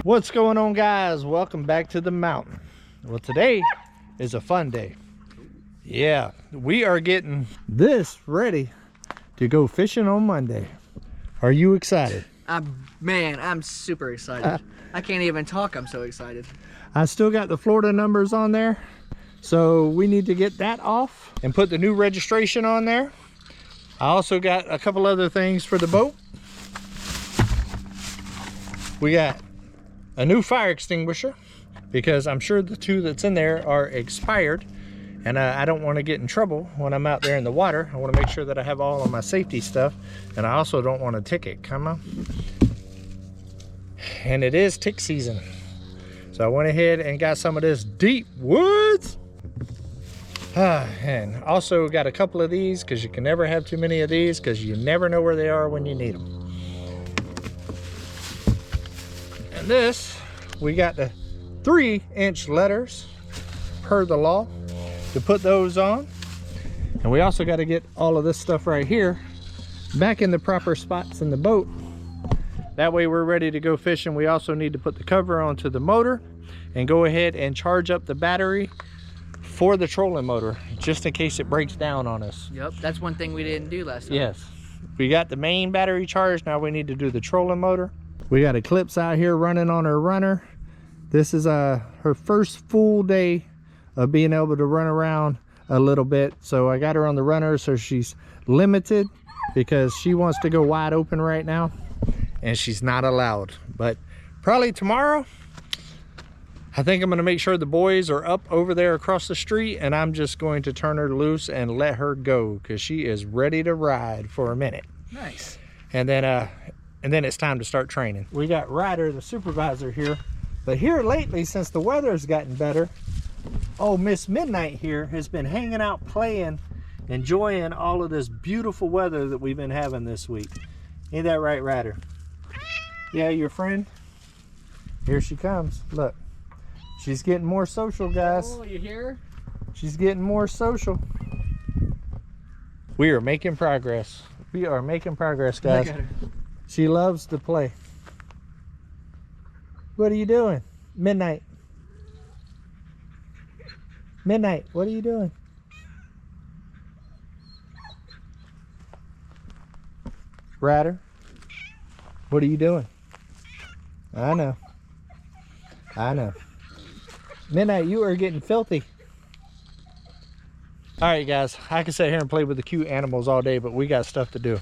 What's going on, guys? Welcome back to the mountain. Well, today is a fun day. Yeah, we are getting this ready to go fishing on Monday. Are you excited? Man, I'm super excited. I can't even talk, I'm so excited. I still got the Florida numbers on there, so we need to get that off and put the new registration on there. I also got a couple other things for the boat. We got a new fire extinguisher because I'm sure the two that's in there are expired, and I don't want to get in trouble when I'm out there in the water. I want to make sure that I have all of my safety stuff, and I also don't want a ticket. Come on. And it is tick season, so I went ahead and got some of this deep woods. And also got a couple of these because you can never have too many of these because you never know where they are when you need them. And this, we got the 3-inch letters per the law to put those on. And we also got to get all of this stuff right here back in the proper spots in the boat. That way we're ready to go fishing. We also need to put the cover onto the motor and go ahead and charge up the battery for the trolling motor, just in case it breaks down on us. Yep, that's one thing we didn't do last time. Yes, we got the main battery charged. Now we need to do the trolling motor. We got Eclipse out here running on her runner. This is her first full day of being able to run around a little bit. So I got her on the runner, so she's limited because she wants to go wide open right now, and she's not allowed. But probably tomorrow, I think I'm going to make sure the boys are up over there across the street, and I'm just going to turn her loose and let her go because she is ready to ride for a minute. Nice. And then it's time to start training. We got Ryder, the supervisor, here. But here lately, since the weather's gotten better, oh, Miss Midnight here has been hanging out, playing, enjoying all of this beautiful weather that we've been having this week. Ain't that right, Ryder? Yeah, your friend? Here she comes. Look. She's getting more social, guys. Oh, you hear? She's getting more social. We are making progress. We are making progress, guys. Look at her. She loves to play. What are you doing? Midnight. Midnight, what are you doing? Ryder, what are you doing? I know. I know. Midnight, you are getting filthy. All right, guys, I can sit here and play with the cute animals all day, but we got stuff to do.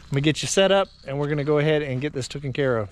I'm gonna get you set up, and we're gonna go ahead and get this taken care of.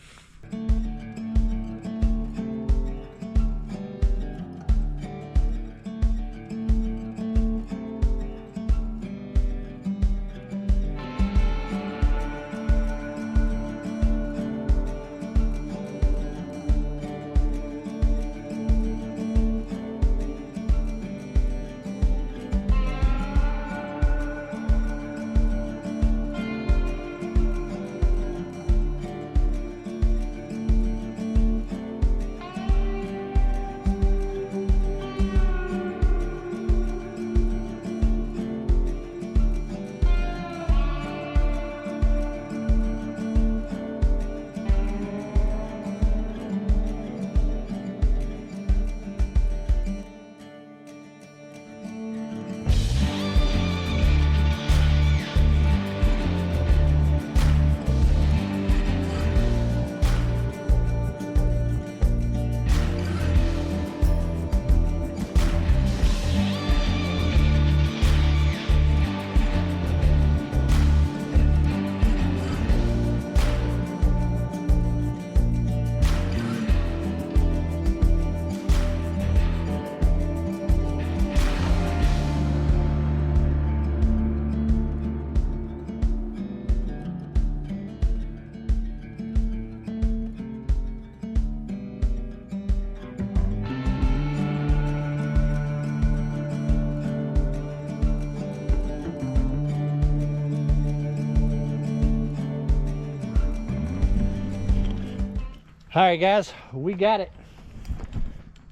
All right, guys, we got it.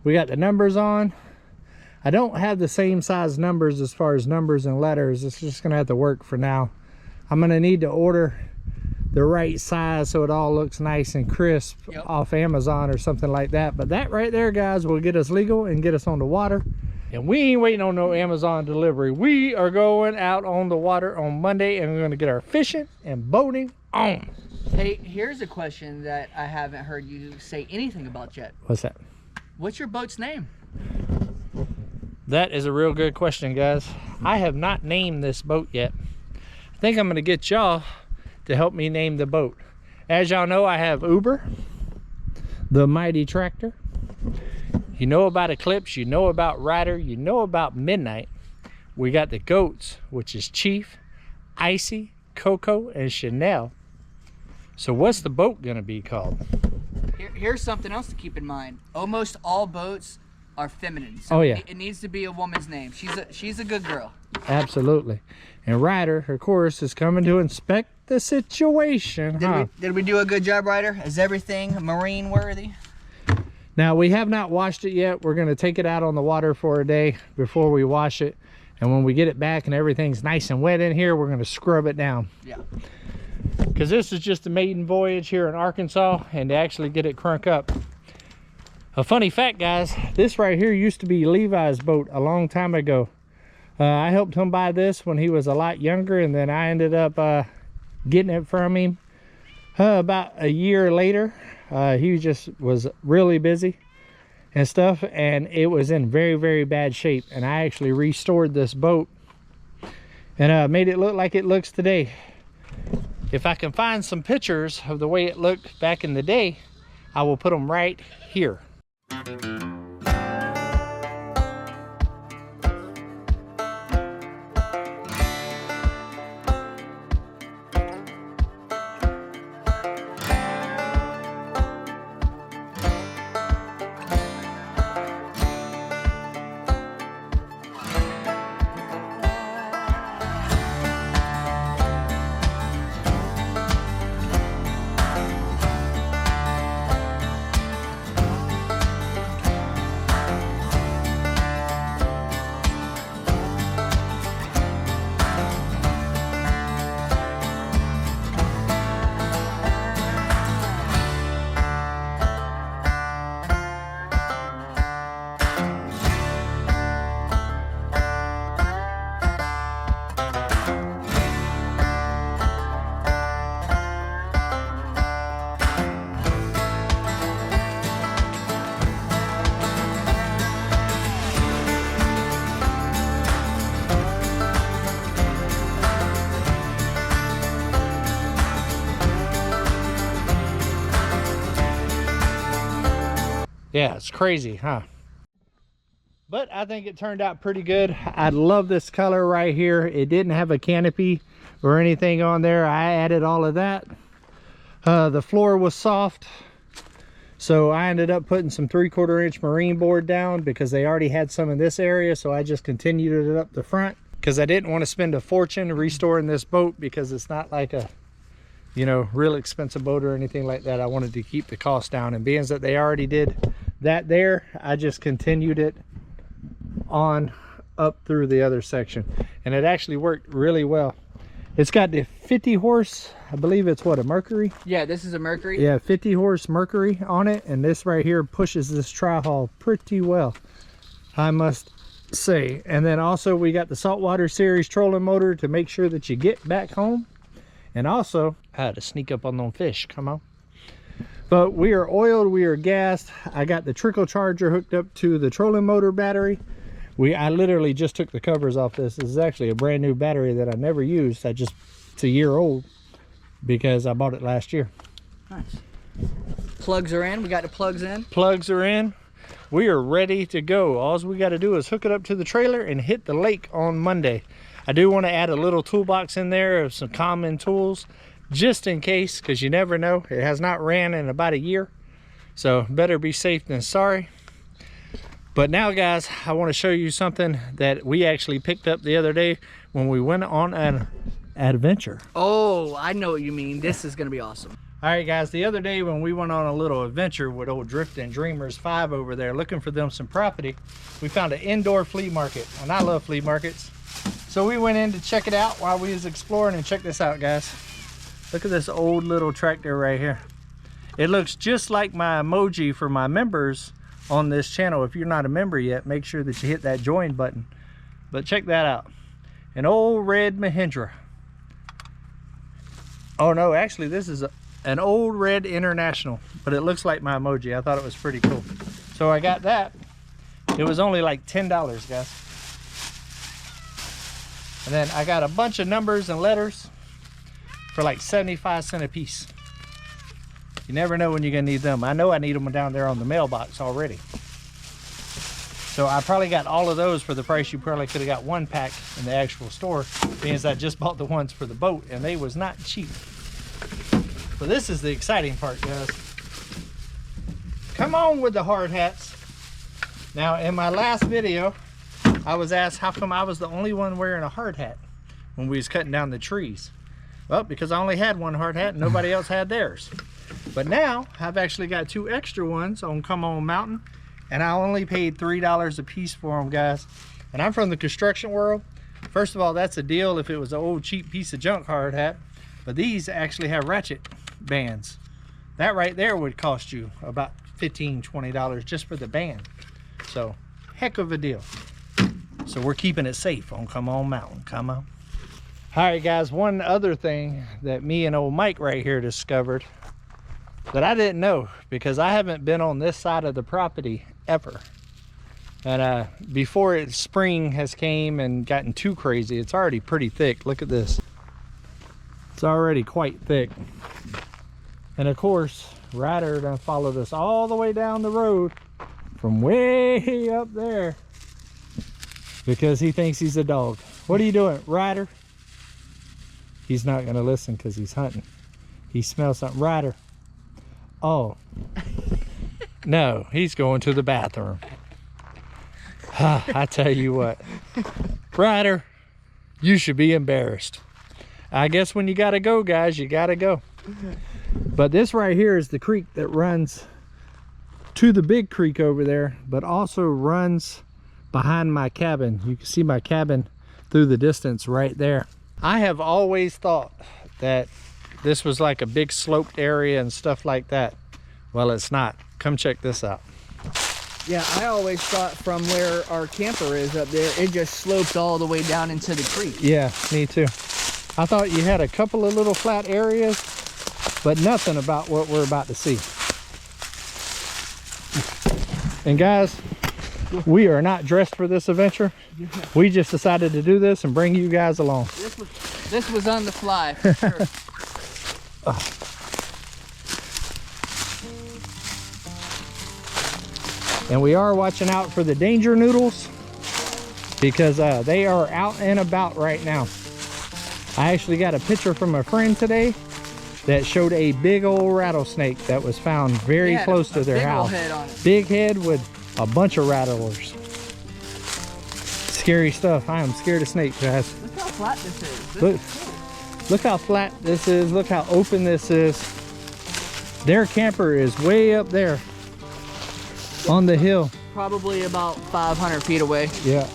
We got the numbers on. I don't have the same size numbers as far as numbers and letters. It's just gonna have to work for now. I'm gonna need to order the right size so it all looks nice and crisp off Amazon or something like that. But that right there, guys, will get us legal and get us on the water. And we ain't waiting on no Amazon delivery. We are going out on the water on Monday, and we're going to get our fishing and boating on. Hey, here's a question that I haven't heard you say anything about yet. What's that? What's your boat's name? That is a real good question, guys. I have not named this boat yet. I think I'm going to get y'all to help me name the boat. As y'all know, I have Uber, the mighty tractor. You know about Eclipse, you know about Ryder, you know about Midnight. We got the goats, which is Chief, Icy, Coco, and Chanel. So what's the boat gonna be called? Here's something else to keep in mind. Almost all boats are feminine. So oh yeah. It needs to be a woman's name. She's a good girl. Absolutely. And Ryder, of course, is coming to inspect the situation. Did we do a good job, Ryder? Is everything marine worthy? Now, we have not washed it yet. We're going to take it out on the water for a day before we wash it. And when we get it back and everything's nice and wet in here, we're going to scrub it down. Yeah. Because this is just a maiden voyage here in Arkansas, and to actually get it crunk up. A funny fact, guys, this right here used to be Levi's boat a long time ago. I helped him buy this when he was a lot younger, and then I ended up getting it from him about a year later. He just was really busy and stuff, and it was in very, very bad shape. And I actually restored this boat and made it look like it looks today. If I can find some pictures of the way it looked back in the day, I will put them right here. Yeah, it's crazy, huh? But I think it turned out pretty good. I love this color right here. It didn't have a canopy or anything on there. I added all of that. The floor was soft, so I ended up putting some 3/4 inch marine board down because they already had some in this area, so I just continued it up the front because I didn't want to spend a fortune restoring this boat because it's not like a, you know, real expensive boat or anything like that. I wanted to keep the cost down, and being that they already did that there, I just continued it on up through the other section, and it actually worked really well. It's got the 50 horse, I believe it's what, a Mercury? Yeah, this is a Mercury. Yeah, 50 horse Mercury on it, and this right here pushes this tri-hull pretty well, I must say. And then also we got the saltwater series trolling motor to make sure that you get back home. And also, I had to sneak up on them fish, come on. But we are oiled, we are gassed. I got the trickle charger hooked up to the trolling motor battery. I literally just took the covers off this. This is actually a brand new battery that I never used. It's a year old because I bought it last year. Nice. Plugs are in, we got the plugs in. Plugs are in. We are ready to go. All we got to do is hook it up to the trailer and hit the lake on Monday. I do want to add a little toolbox in there of some common tools, just in case, because you never know. It has not ran in about a year, so better be safe than sorry. But now, guys, I want to show you something that we actually picked up the other day when we went on an adventure. Oh, I know what you mean. This is gonna be awesome. All right, guys, the other day when we went on a little adventure with old Drifting Dreamers 5 over there looking for them some property, we found an indoor flea market, and I love flea markets. So we went in to check it out while we was exploring, and check this out, guys. Look at this old little tractor right here. It looks just like my emoji for my members on this channel. If you're not a member yet, make sure that you hit that join button. But check that out. An old red Mahindra. Oh no, actually this is an old red International, but it looks like my emoji. I thought it was pretty cool. So I got that. It was only like $10, guys. And then I got a bunch of numbers and letters for like 75 cents a piece. You never know when you're gonna need them. I know I need them down there on the mailbox already. So I probably got all of those for the price you probably could have got one pack in the actual store, because I just bought the ones for the boat and they was not cheap. But this is the exciting part, guys. Come on with the hard hats. Now in my last video, I was asked how come I was the only one wearing a hard hat when we was cutting down the trees. Well, because I only had one hard hat and nobody else had theirs. But now I've actually got 2 extra ones on Come On Mountain, and I only paid $3 a piece for them, guys. And I'm from the construction world. First of all, that's a deal if it was an old cheap piece of junk hard hat. But these actually have ratchet bands. That right there would cost you about $15, $20 just for the band. So, heck of a deal. So we're keeping it safe on Come On Mountain. Come on. All right, guys, one other thing that me and old Mike right here discovered that I didn't know, because I haven't been on this side of the property ever. And before spring has came and gotten too crazy, it's already pretty thick. Look at this. It's already quite thick. And of course, Ryder done followed us all the way down the road from way up there because he thinks he's a dog. What are you doing, Ryder? He's not gonna listen because he's hunting. He smells something. Ryder. Oh. No, he's going to the bathroom. I tell you what. Ryder, you should be embarrassed. I guess when you gotta go, guys, you gotta go. But this right here is the creek that runs to the big creek over there, but also runs behind my cabin. You can see my cabin through the distance right there. I have always thought that this was like a big sloped area and stuff like that. Well, it's not. Come check this out. Yeah, I always thought from where our camper is up there, it just sloped all the way down into the creek. Yeah, me too. I thought you had a couple of little flat areas, but nothing about what we're about to see. And guys, we are not dressed for this adventure. We just decided to do this and bring you guys along. This was on the fly, for sure. And we are watching out for the danger noodles because they are out and about right now. I actually got a picture from a friend today that showed a big old rattlesnake that was found very close to their house. Big old head on it. Big head with a bunch of rattlers. Scary stuff. I am scared of snakes, guys. Look how flat this is. Look how flat this is. Look how open this is. Their camper is way up there on the hill. Probably about 500 feet away. Yeah.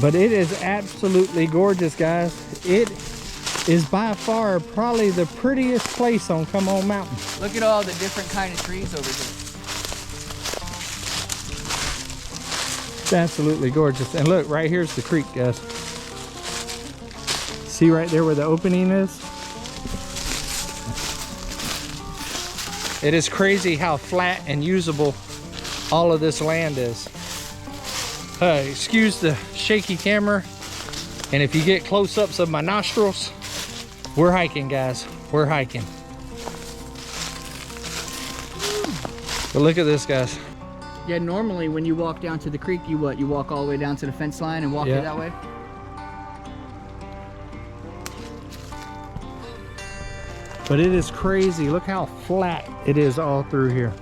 But it is absolutely gorgeous, guys. It is by far probably the prettiest place on Come On Mountain. Look at all the different kind of trees over here. It's absolutely gorgeous. And look, right here's the creek, guys. See right there where the opening is? It is crazy how flat and usable all of this land is. Excuse the shaky camera, and if you get close-ups of my nostrils, we're hiking, guys. We're hiking. But look at this, guys. Yeah, normally when you walk down to the creek, you walk all the way down to the fence line and walk it that way? But it is crazy. Look how flat it is all through here.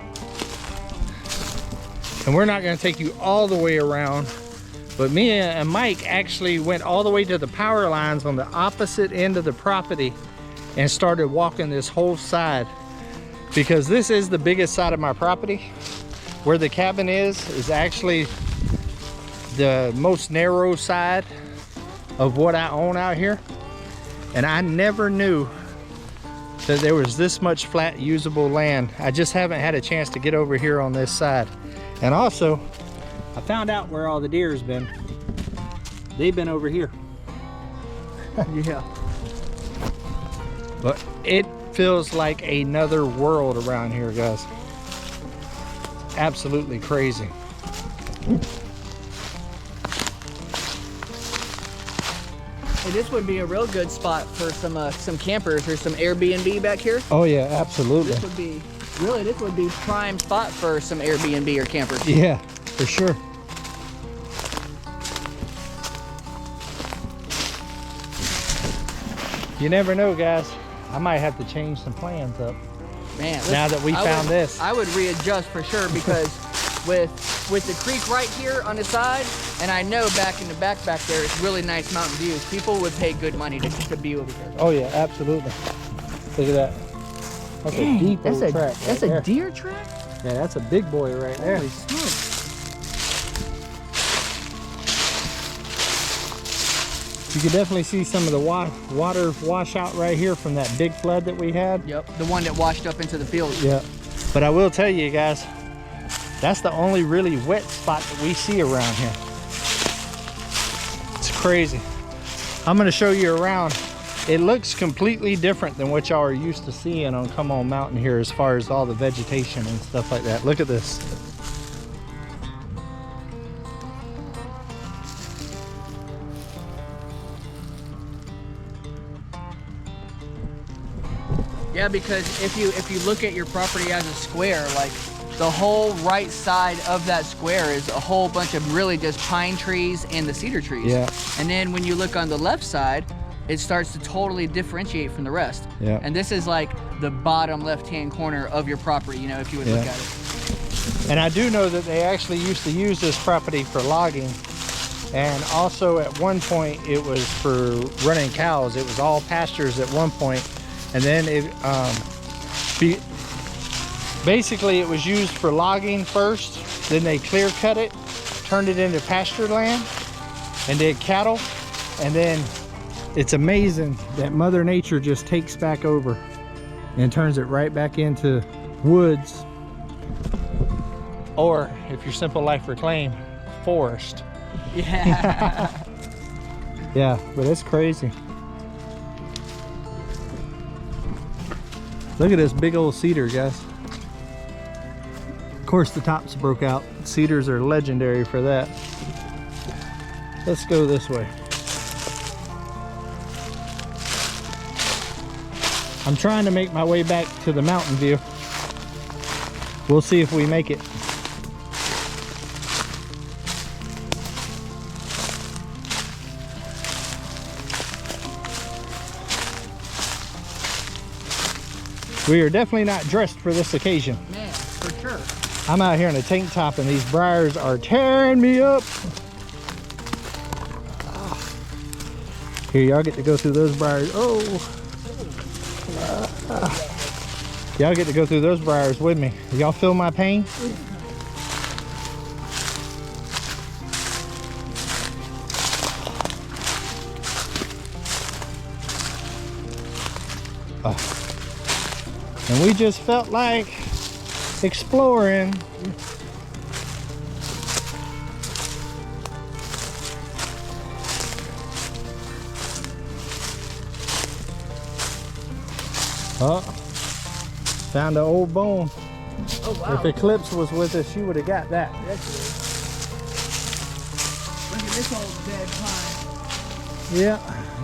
And we're not going to take you all the way around, but me and Mike actually went all the way to the power lines on the opposite end of the property and started walking this whole side, because this is the biggest side of my property. Where the cabin is actually the most narrow side of what I own out here. And I never knew that there was this much flat usable land. I just haven't had a chance to get over here on this side. And also, I found out where all the deer's been. They've been over here. Yeah. But it feels like another world around here, guys. Absolutely crazy. Hey, this would be a real good spot for some campers or some Airbnb back here. Oh yeah, absolutely. This would be prime spot for some Airbnb or campers. Yeah, for sure. You never know, guys. I might have to change some plans up. Man, now that we found this. I would readjust for sure, because with the creek right here on the side, and I know back in the back there, it's really nice mountain views. People would pay good money to be over here. Oh yeah, absolutely. Look at that. That's a deep old track. That's a deer track? Yeah, that's a big boy right there. Holy smokes. You can definitely see some of the water washout right here from that big flood that we had. Yep, the one that washed up into the field. Yeah, but I will tell you guys, that's the only really wet spot that we see around here. It's crazy. I'm gonna show you around. It looks completely different than what y'all are used to seeing on Come On Mountain here as far as all the vegetation and stuff like that. Look at this. Yeah, because if you look at your property as a square, like the whole right side of that square is a whole bunch of really just pine trees and the cedar trees. Yeah. And then when you look on the left side, it starts to totally differentiate from the rest. Yeah. And this is like the bottom left-hand corner of your property, you know, if you would look at it. And I do know that they actually used to use this property for logging. And also at one point it was for running cows. It was all pastures at one point. And then basically it was used for logging first, then they clear cut it, turned it into pasture land, and did cattle. And then it's amazing that Mother Nature just takes back over and turns it right back into woods, or if your simple life reclaim, forest. Yeah. Yeah, but it's crazy. Look at this big old cedar, guys. Of course the tops broke out. Cedars are legendary for that. Let's go this way. I'm trying to make my way back to the mountain view. We'll see if we make it. We are definitely not dressed for this occasion. Man, for sure. I'm out here in a tank top and these briars are tearing me up. Here, y'all get to go through those briars. Oh. Y'all get to go through those briars with me. Y'all feel my pain? And we just felt like exploring. Oh, found an old bone. Oh, wow. If Eclipse was with us, she would have got that. Look at this old dead pine. Yeah,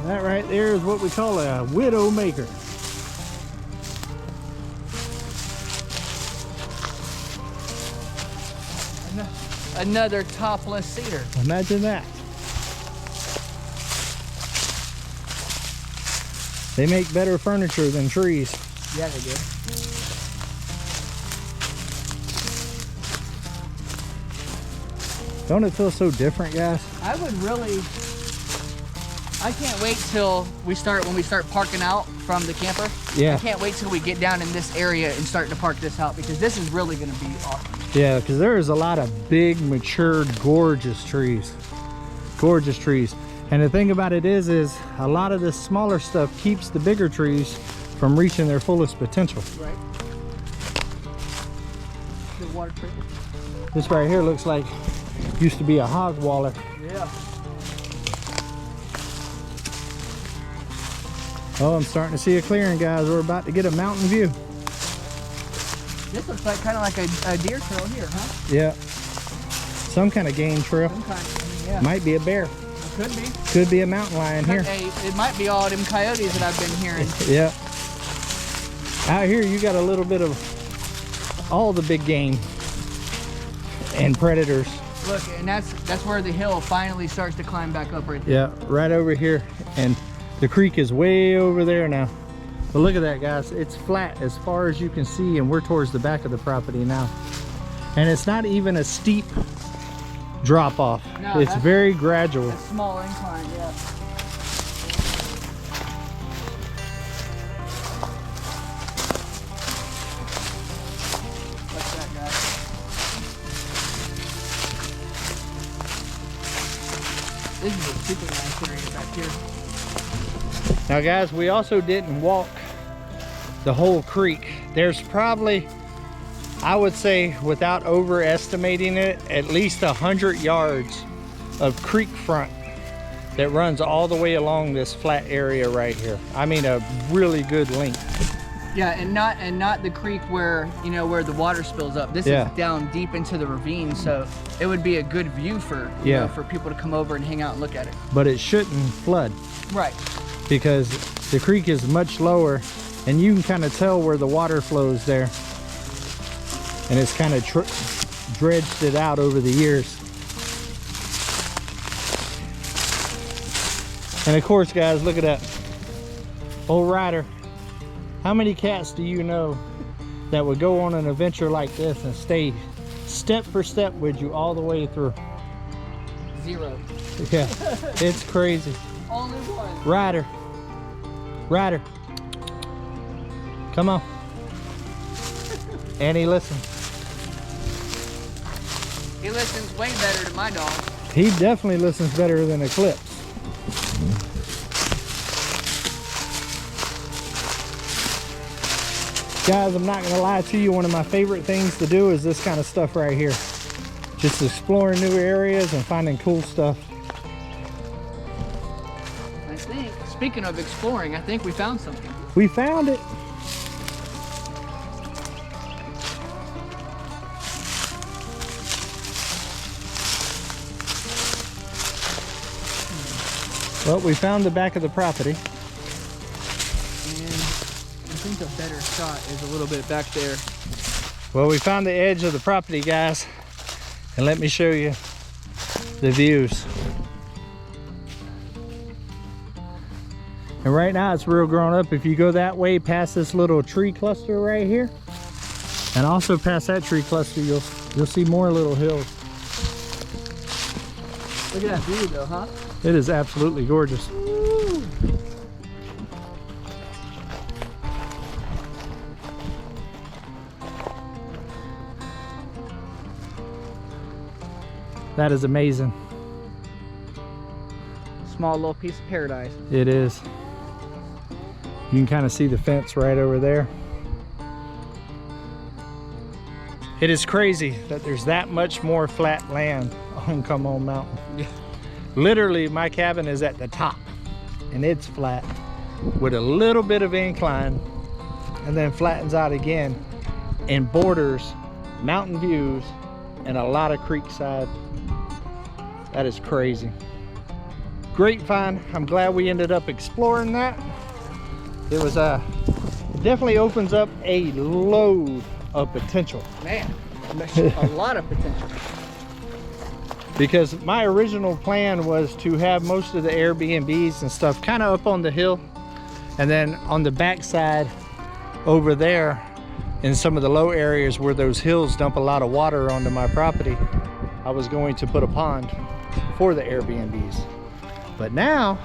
that right there is what we call a widow maker. Another topless cedar. Imagine that. They make better furniture than trees. Yeah, they do. Don't it feel so different, guys? I would really, I can't wait till when we start parking out from the camper. Yeah. I can't wait till we get down in this area and start to park this out, because this is really gonna be awesome. Yeah, because there is a lot of big, matured, gorgeous trees. Gorgeous trees. And the thing about it is a lot of this smaller stuff keeps the bigger trees from reaching their fullest potential. Right. The water treatment. This right here looks like used to be a hog waller. Yeah. Oh, I'm starting to see a clearing, guys. We're about to get a mountain view. This looks like kind of like a deer trail here, huh? Yeah. Some kind of game trail. Some kind, yeah. Might be a bear. Could be. Could be a mountain lion here. Hey, it might be all them coyotes that I've been hearing. Yeah. Out here you got a little bit of all the big game and predators. Look, and that's where the hill finally starts to climb back up right there. Yeah, right over here. And the creek is way over there now. But look at that, guys. It's flat as far as you can see, and we're towards the back of the property now. And it's not even a steep drop off. No, it's very gradual. A small incline, yeah. What's that, guys? This is a super nice area back here. Now, guys, we also didn't walk the whole creek. There's probably, I would say, without overestimating it, at least 100 yards of creek front that runs all the way along this flat area right here. I mean, a really good length. Yeah, and not the creek where, you know, where the water spills up. This is down deep into the ravine, so it would be a good view for you know, for people to come over and hang out and look at it. But it shouldn't flood. Right. Because the creek is much lower, and you can kind of tell where the water flows there. And it's kind of dredged it out over the years. And of course, guys, look at that old rider. How many cats do you know that would go on an adventure like this and stay step for step with you all the way through? 0. Yeah, it's crazy. Only one. Rider, rider, come on. And he listens. He listens way better to my dog. He definitely listens better than Eclipse. Guys, I'm not gonna lie to you, one of my favorite things to do is this kind of stuff right here. Just exploring new areas and finding cool stuff. I think, speaking of exploring, I think we found something. We found it. Well, we found the back of the property. And I think a better shot is a little bit back there. Well, we found the edge of the property, guys. And let me show you the views. And right now it's real grown up. If you go that way past this little tree cluster right here, and also past that tree cluster, you'll see more little hills. Look at that view though, huh? It is absolutely gorgeous. Woo. That is amazing. Small little piece of paradise. It is. You can kind of see the fence right over there. It is crazy that there's that much more flat land on Come On Mountain. Yeah. Literally, my cabin is at the top and it's flat with a little bit of incline and then flattens out again and borders mountain views and a lot of creekside. That is crazy. Great find. I'm glad we ended up exploring that. It was it definitely opens up a load of potential. Man, a lot of potential. Because my original plan was to have most of the Airbnbs and stuff kind of up on the hill, and then on the backside over there in some of the low areas where those hills dump a lot of water onto my property, I was going to put a pond for the Airbnbs. But now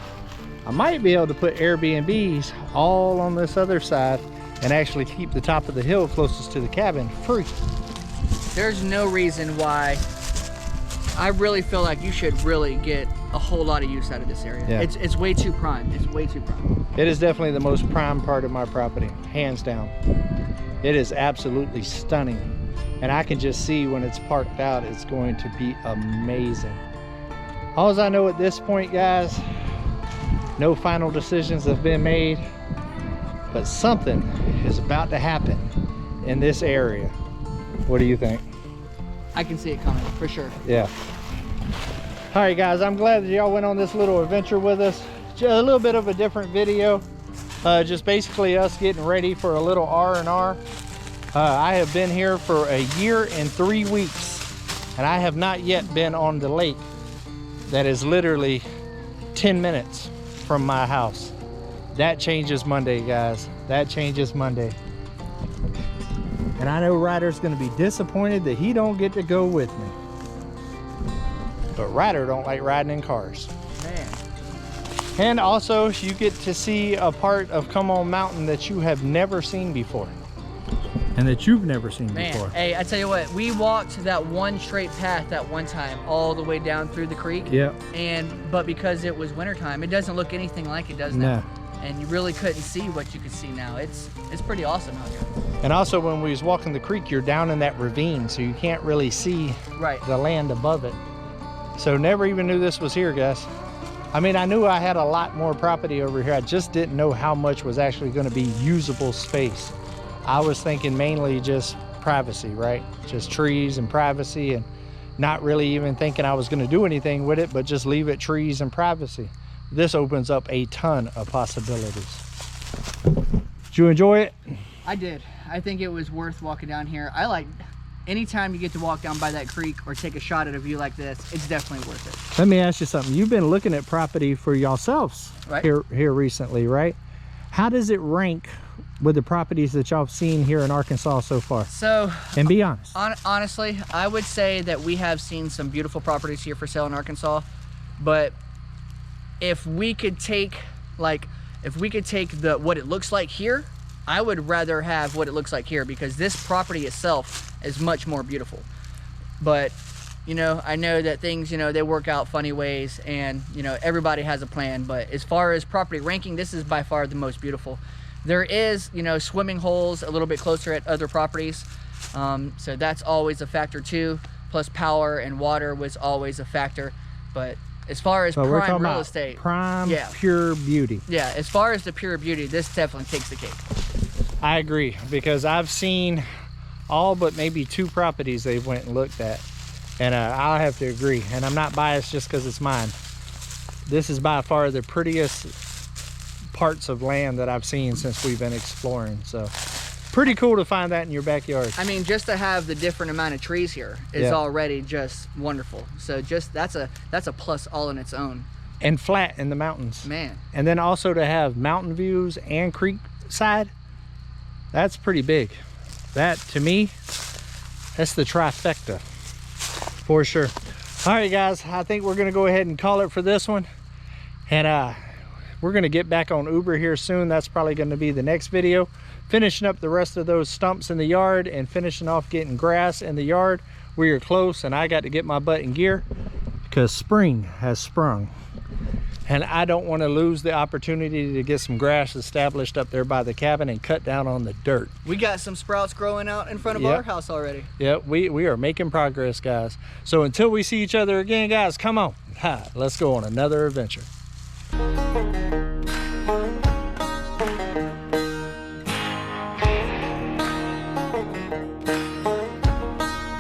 I might be able to put Airbnbs all on this other side and actually keep the top of the hill closest to the cabin free. There's no reason why. I really feel like you should really get a whole lot of use out of this area. Yeah. It's way too prime. It's way too prime. It is definitely the most prime part of my property, hands down. It is absolutely stunning. And I can just see when it's parked out, it's going to be amazing. All I know at this point, guys, no final decisions have been made, but something is about to happen in this area. What do you think? I can see it coming, for sure. Yeah. All right, guys, I'm glad that y'all went on this little adventure with us. Just a little bit of a different video. Just basically us getting ready for a little R&R. I have been here for a year and 3 weeks, and I have not yet been on the lake that is literally 10 minutes from my house. That changes Monday, guys. That changes Monday. And I know Ryder's gonna be disappointed that he don't get to go with me. But Ryder don't like riding in cars. Man. And also, you get to see a part of Come On Mountain that you have never seen before. And that you've never seen before. Hey, I tell you what, we walked that one straight path that one time all the way down through the creek. Yeah. But because it was wintertime, it doesn't look anything like it does now. And you really couldn't see what you could see now. It's pretty awesome out here. And also, when we was walking the creek, you're down in that ravine, so you can't really see the land above it. So never even knew this was here, guys. I mean, I knew I had a lot more property over here. I just didn't know how much was actually going to be usable space. I was thinking mainly just privacy, right? Just trees and privacy, and not really even thinking I was going to do anything with it, but just leave it trees and privacy. This opens up a ton of possibilities. Did you enjoy it? I did. I think it was worth walking down here. I like anytime you get to walk down by that creek or take a shot at a view like this, it's definitely worth it. Let me ask you something. You've been looking at property for yourselves here recently, right? How does it rank with the properties that y'all have seen here in Arkansas so far? So, and be honest. Honestly, I would say that we have seen some beautiful properties here for sale in Arkansas, but if we could take what it looks like here, I would rather have what it looks like here, because this property itself is much more beautiful. But you know, I know that things, you know, they work out funny ways, and you know, everybody has a plan. But as far as property ranking, this is by far the most beautiful. There is, you know, swimming holes a little bit closer at other properties, so that's always a factor too. Plus power and water was always a factor. But as far as prime real estate, pure beauty. Yeah, as far as the pure beauty, this definitely takes the cake. I agree, because I've seen all but maybe 2 properties they've went and looked at, and I'll have to agree. And I'm not biased just because it's mine. This is by far the prettiest parts of land that I've seen since we've been exploring. So pretty cool to find that in your backyard. I mean, just to have the different amount of trees here is already just wonderful. So just that's a plus all in its own. And flat in the mountains, man. And then also to have mountain views and creek side, that's pretty big. That, to me, that's the trifecta for sure. All right, guys, I think we're gonna go ahead and call it for this one, and we're gonna get back on Uber here soon. That's probably gonna be the next video, finishing up the rest of those stumps in the yard and finishing off getting grass in the yard. We are close, and I got to get my butt in gear because spring has sprung. And I don't want to lose the opportunity to get some grass established up there by the cabin and cut down on the dirt. We got some sprouts growing out in front of our house already. Yeah, we are making progress, guys. So until we see each other again, guys, come on. Let's go on another adventure.